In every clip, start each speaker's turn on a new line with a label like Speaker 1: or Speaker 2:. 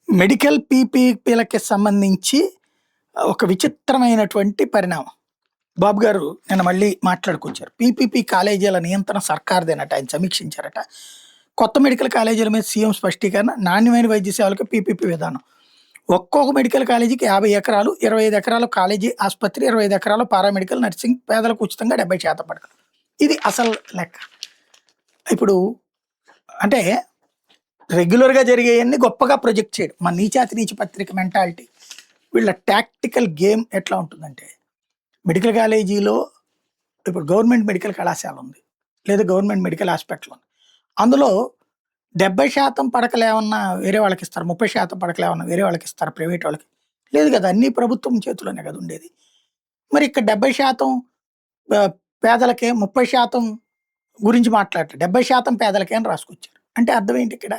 Speaker 1: Medical పీపీపీలకి సంబంధించి ఒక విచిత్రమైనటువంటి పరిణామం. బాబు గారు నిన్న మళ్ళీ మాట్లాడుకొచ్చారు. పీపీపీ కాలేజీల నియంత్రణ సర్కార్‌దేనట. ఆయన సమీక్షించారట. కొత్త మెడికల్ కాలేజీల మీద సీఎం స్పష్టీకరణ, నాణ్యమైన వైద్య సేవలకు పీపీపీ విధానం. ఒక్కొక్క మెడికల్ కాలేజీకి 50 ఎకరాలు, 25 ఎకరాలు కాలేజీ ఆసుపత్రి, 25 ఎకరాలు పారామెడికల్, నర్సింగ్, పేదలకు ఉచితంగా 70% పడకలు. ఇది అసలు లెక్క. ఇప్పుడు అంటే రెగ్యులర్‌గా జరిగేయన్నీ గొప్పగా ప్రొజెక్ట్ చేయడం. మన నీచాతి నీచ పత్రిక మెంటాలిటీ. వీళ్ళ టాక్టికల్ గేమ్ ఎట్లా ఉంటుందంటే, మెడికల్ కాలేజీలో ఇప్పుడు గవర్నమెంట్ మెడికల్ కళాశాల ఉంది. లేదా గవర్నమెంట్ మెడికల్ హాస్పిటల్ ఉంది. అందులో 70% పడకలు ఏమన్నా వేరే వాళ్ళకిస్తారు. 30% పడకలు ఏమన్నా వేరే వాళ్ళకిస్తారు ప్రైవేట్ వాళ్ళకి. లేదు కదా! అన్నీ ప్రభుత్వం చేతిలోనే కదా ఉండేది. మరి ఇక్కడ 70% పేదలకే, 30% గురించి మాట్లాడరు. 70% పేదలకే అని రాసుకొచ్చారు. అంటే అర్థం ఏంటి ఇక్కడ?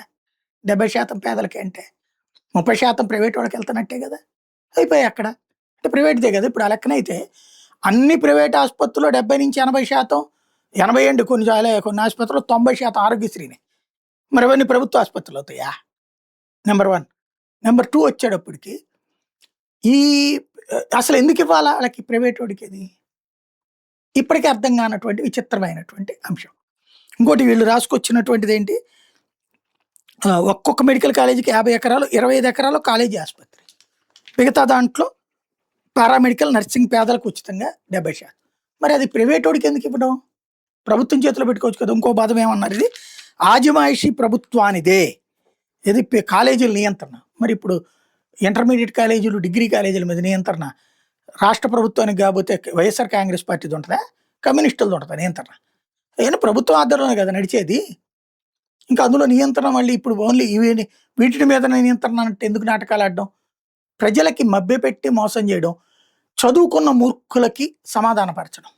Speaker 1: 70% పేదలకే అంటే 30% ప్రైవేట్ వాళ్ళకెళ్తున్నట్టే కదా! అయిపోయాయి అక్కడ. అంటే ప్రైవేట్‌దే కదా! ఇప్పుడు ఆ లెక్కనైతే అన్ని ప్రైవేట్ ఆసుపత్రుల్లో 70-80%, 80 ఏంటి కొన్ని ఆసుపత్రుల్లో 90% ఆరోగ్యశ్రీనే. మరి అవన్నీ ప్రభుత్వ ఆసుపత్రులు అవుతాయా? నంబర్ 1. నంబర్ 2 వచ్చేటప్పటికి ఈ అసలు ఎందుకు ఇవ్వాలా ఆళ్ళకి ప్రైవేటోడికి అది? ఇప్పటికి అర్థం కానటువంటి విచిత్రమైనటువంటి అంశం. ఇంకోటి వీళ్ళు రాసుకొచ్చినటువంటిదేంటి, ఒక్కొక్క మెడికల్ కాలేజీకి 50 ఎకరాలు, 25 ఎకరాలు కాలేజీ ఆసుపత్రి. మిగతా దాంట్లో పారామెడికల్, నర్సింగ్, పేదలకు ఉచితంగా 70%. మరి అది ప్రైవేటోడికి ఎందుకు ఇవ్వడం? ప్రభుత్వం చేతిలో పెట్టుకోవచ్చు కదా! ఇంకో పదం ఏమన్నారు, ఇది ఆజమాయిషీ ప్రభుత్వానిదే. ఇది కాలేజీల నియంత్రణ. మరి ఇప్పుడు ఇంటర్మీడియట్ కాలేజీలు, డిగ్రీ కాలేజీల మీద నియంత్రణ రాష్ట్ర ప్రభుత్వానికి కాకపోతే వైఎస్ఆర్ కాంగ్రెస్ పార్టీది ఉంటుందా? కమ్యూనిస్టులది ఉంటుందా నియంత్రణ? అయినా ప్రభుత్వం ఆధ్వర్యంలోనే కదా నడిచేది. ఇంకా అందులో నియంత్రణ మళ్ళీ ఇప్పుడు ఓన్లీ వీటి మీద నియంత్రణ అంటే ఎందుకు నాటకాలు ఆడడం? ప్రజలకి మభ్యపెట్టి మోసం చేయడం, చదువుకున్న మూర్ఖులకి సమాధానపరచడం.